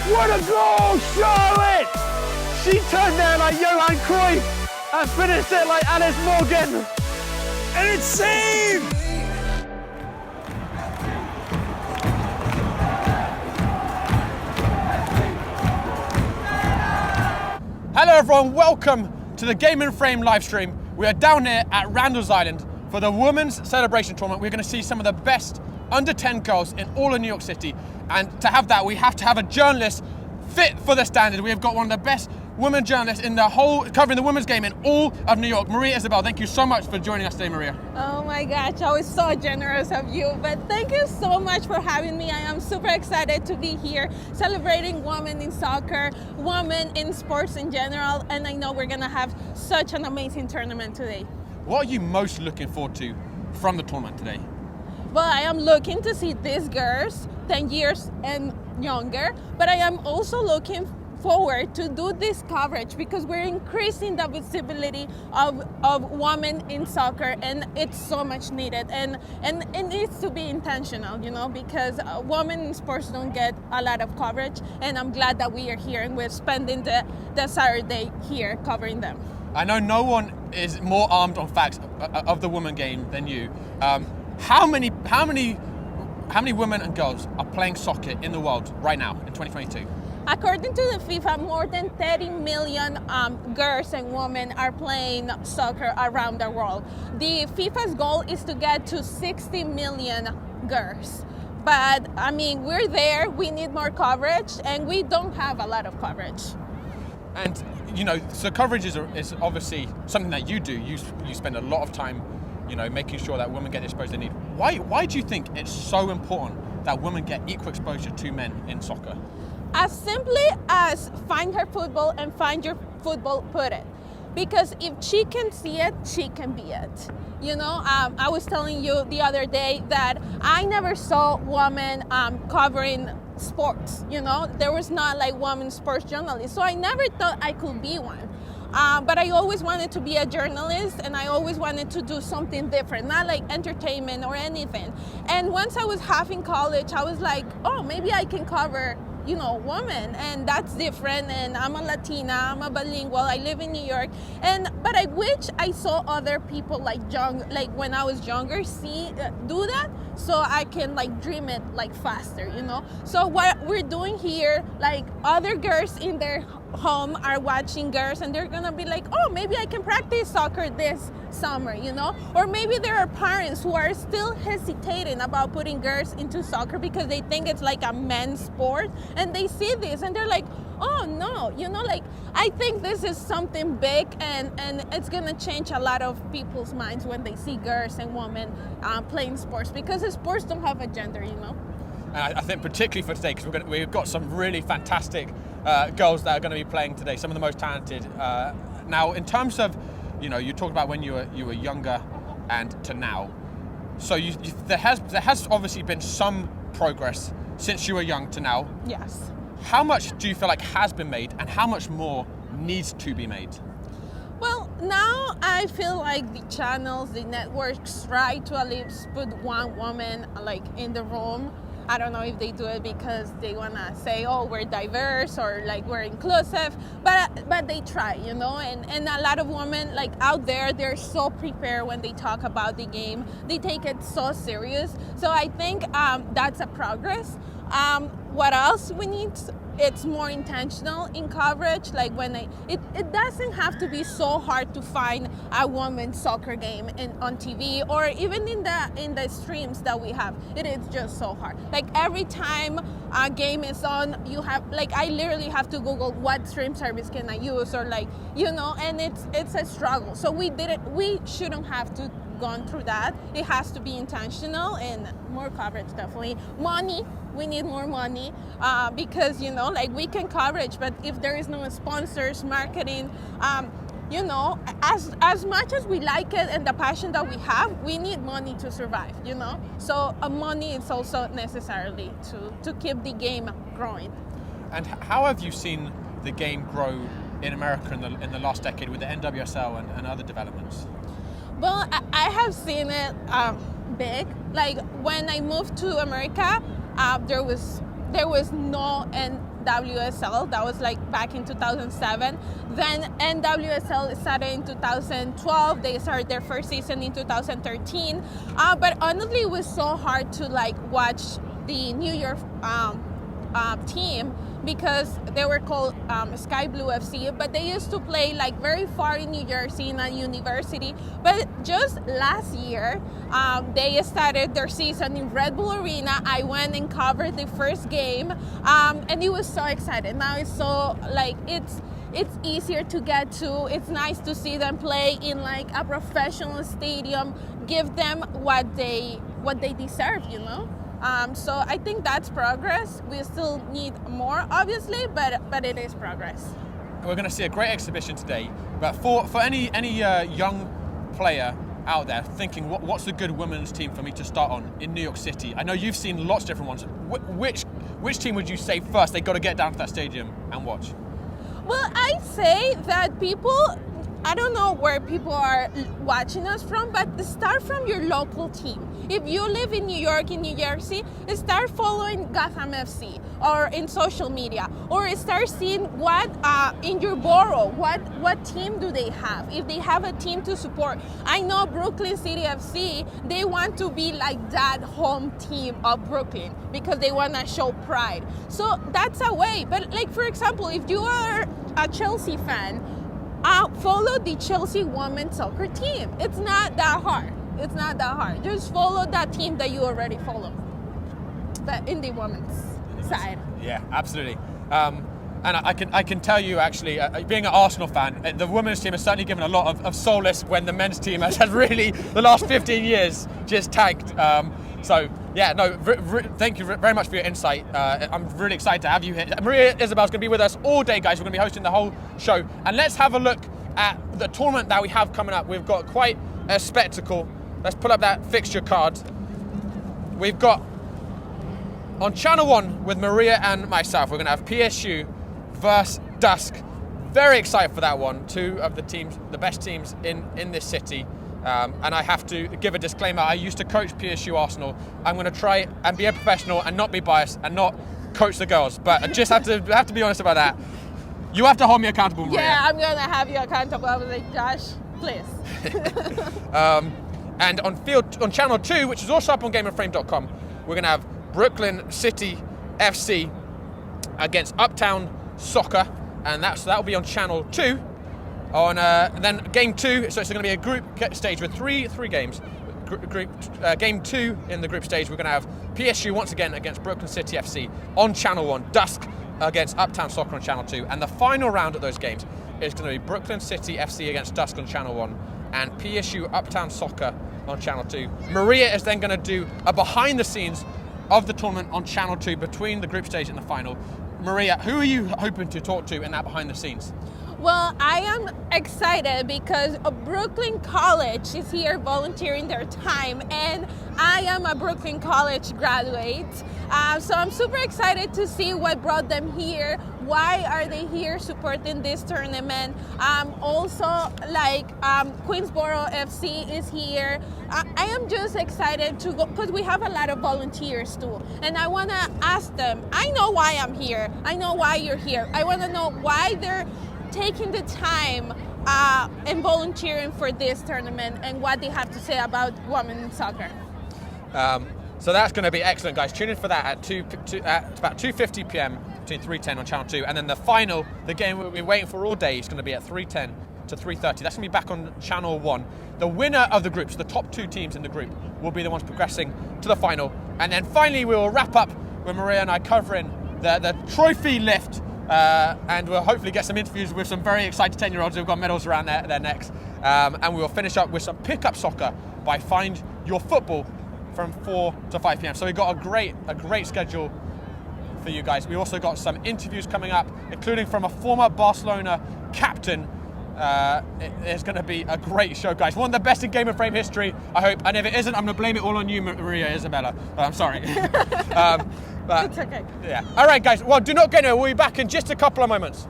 What a goal, Charlotte! She turned there like Johan Cruyff and finished it like Alice Morgan. And it's saved! Hello everyone, welcome to the Game in Frame live stream. We are down here at Randall's Island for the Women's Celebration Tournament. We're going to see some of the best under 10 girls in all of New York City. And to have that, we have to have a journalist fit for the standard. We have got one of the best women journalists in the whole, covering the women's game in all of New York. Maria Isabel, thank you so much for joining us today, Maria. Oh my gosh, I was so generous of you, but thank you so much for having me. I am super excited to be here celebrating women in soccer, women in sports in general, and I know we're gonna have such an amazing tournament today. What are you most looking forward to from the tournament today? Well, I am looking to see these girls 10 years and younger, but I am also looking forward to do this coverage because we're increasing the visibility of women in soccer, and it's so much needed, and it needs to be intentional, you know, because women in sports don't get a lot of coverage, and I'm glad that we are here and we're spending the Saturday here covering them. I know no one is more armed on facts of the women game than you. How many women and girls are playing soccer in the world right now in 2022? According to the FIFA, more than 30 million girls and women are playing soccer around the world. The FIFA's goal is to get to 60 million girls. But I mean, we're there, we need more coverage, and we don't have a lot of coverage. And you know, so coverage is obviously something that you do. You spend a lot of time, you know, making sure that women get the exposure they need. Why do you think it's so important that women get equal exposure to men in soccer? As simply as find her football and find your football, put it. Because if she can see it, she can be it. You know, I was telling you the other day that I never saw women covering sports, you know. There was not like women sports journalists, so I never thought I could be one. But I always wanted to be a journalist, and I always wanted to do something different, not like entertainment or anything. And once I was half in college, I was like, oh, maybe I can cover, you know, women, and that's different, and I'm a Latina, I'm a bilingual, I live in New York, but I wish I saw other people like when I was younger do that, so I can like dream it like faster, you know. So what we're doing here, like other girls in their home are watching girls, and they're gonna be like, oh, maybe I can practice soccer this summer, you know. Or maybe there are parents who are still hesitating about putting girls into soccer because they think it's like a men's sport, and they see this and they're like, oh no, you know, like I think this is something big, and it's gonna change a lot of people's minds when they see girls and women playing sports, because sports don't have a gender, you know. And I think particularly for today, because we've got some really fantastic girls that are going to be playing today, some of the most talented. Now, in terms of, you know, you talked about when you were younger and to now. So there has obviously been some progress since you were young to now. Yes. How much do you feel like has been made, and how much more needs to be made? Well, now I feel like the channels, the networks try to at least put one woman like in the room. I don't know if they do it because they wanna say, oh, we're diverse or like we're inclusive, but they try, you know, and a lot of women like out there, they're so prepared when they talk about the game. They take it so serious. So I think that's a progress. What else we need? It's more intentional in coverage. Like when it doesn't have to be so hard to find a women's soccer game on TV, or even in the streams that we have. It is just so hard. Like every time a game is on, you have like I literally have to Google what stream service can I use, or like, you know, and it's a struggle. So we shouldn't have to gone through that. It has to be intentional, and more coverage definitely. Money, we need more money because, you know, like we can coverage, but if there is no sponsors, marketing, you know, as much as we like it and the passion that we have, we need money to survive, you know. So money is also necessarily to keep the game growing. And how have you seen the game grow in America in the last decade with the NWSL and other developments? Well, I have seen it big. Like when I moved to America, there was no WSL. That was like back in 2007. Then NWSL started in 2012. They started their first season in 2013. But honestly, it was so hard to like watch the New York team because they were called Sky Blue FC, but they used to play like very far in New Jersey in a university. But just last year, they started their season in Red Bull Arena. I went and covered the first game, and it was so exciting. Now it's so like it's easier to get to. It's nice to see them play in like a professional stadium. Give them what they deserve, you know. So I think that's progress. We still need more, obviously, but it is progress. We're going to see a great exhibition today. But for any young player out there thinking, what's a good women's team for me to start on in New York City? I know you've seen lots of different ones. Which team would you say first they got to get down to that stadium and watch? Well, I say that people, I don't know where people are watching us from, but start from your local team. If you live in New York, in New Jersey, start following Gotham FC or in social media, or start seeing what in your borough, what team do they have? If they have a team to support. I know Brooklyn City FC, they want to be like that home team of Brooklyn because they want to show pride. So that's a way. But like, for example, if you are a Chelsea fan, follow the Chelsea women's soccer team. It's not that hard. It's not that hard. Just follow that team that you already follow. But in the women's side. Yeah, absolutely. And I can tell you actually, being an Arsenal fan, the women's team has certainly given a lot of solace when the men's team has really, the last 15 years, just tanked. So yeah, no, thank you very much for your insight. I'm really excited to have you here. Maria Isabel's going to be with us all day, guys. We're going to be hosting the whole show. And let's have a look at the tournament that we have coming up. We've got quite a spectacle. Let's pull up that fixture card. We've got on Channel 1 with Maria and myself, we're going to have PSU versus Dusk. Very excited for that one. Two of the teams, the best teams in this city. And I have to give a disclaimer. I used to coach PSU Arsenal. I'm going to try and be a professional and not be biased and not coach the girls. But I just have to be honest about that. You have to hold me accountable, Maria. Yeah, I'm going to have you accountable. I was like, Josh, please. And on Channel 2, which is also up on GameandFrame.com, we're going to have Brooklyn City FC against Uptown Soccer, and that'll be on Channel 2. On then Game 2, so it's going to be a group stage with three games. Game 2 in the group stage, we're going to have PSU once again against Brooklyn City FC on Channel 1, Dusk against Uptown Soccer on Channel 2, and the final round of those games is going to be Brooklyn City FC against Dusk on Channel 1 and PSU Uptown Soccer on Channel 2. Maria is then going to do a behind the scenes of the tournament on Channel 2 between the group stage and the final. Maria, who are you hoping to talk to in that behind the scenes? Well, I am excited because Brooklyn College is here volunteering their time, and I am a Brooklyn College graduate. So I'm super excited to see what brought them here. Why are they here supporting this tournament? Also, like Queensboro FC is here. I am just excited to go because we have a lot of volunteers too. And I want to ask them, I know why I'm here. I know why you're here. I want to know why they're taking the time and volunteering for this tournament and what they have to say about women's soccer. So that's going to be excellent, guys. Tune in for that at about 2:50 p.m. between 3:10 on Channel 2. And then the final, the game we've been waiting for all day, is going to be at 3:10 to 3:30. That's going to be back on Channel 1. The winner of the groups, the top two teams in the group, will be the ones progressing to the final. And then finally, we will wrap up with Maria and I covering the trophy lift. And we'll hopefully get some interviews with some very excited 10-year-olds who've got medals around their necks. And we will finish up with some pickup soccer by Find Your Football from 4 to 5 p.m. So we've got a great schedule for you guys. We also got some interviews coming up, including from a former Barcelona captain. It's going to be a great show, guys. One of the best in Game and Frame history, I hope. And if it isn't, I'm going to blame it all on you, Maria Isabella. I'm sorry. But it's okay. Yeah. All right, guys. Well, do not go anywhere. We'll be back in just a couple of moments.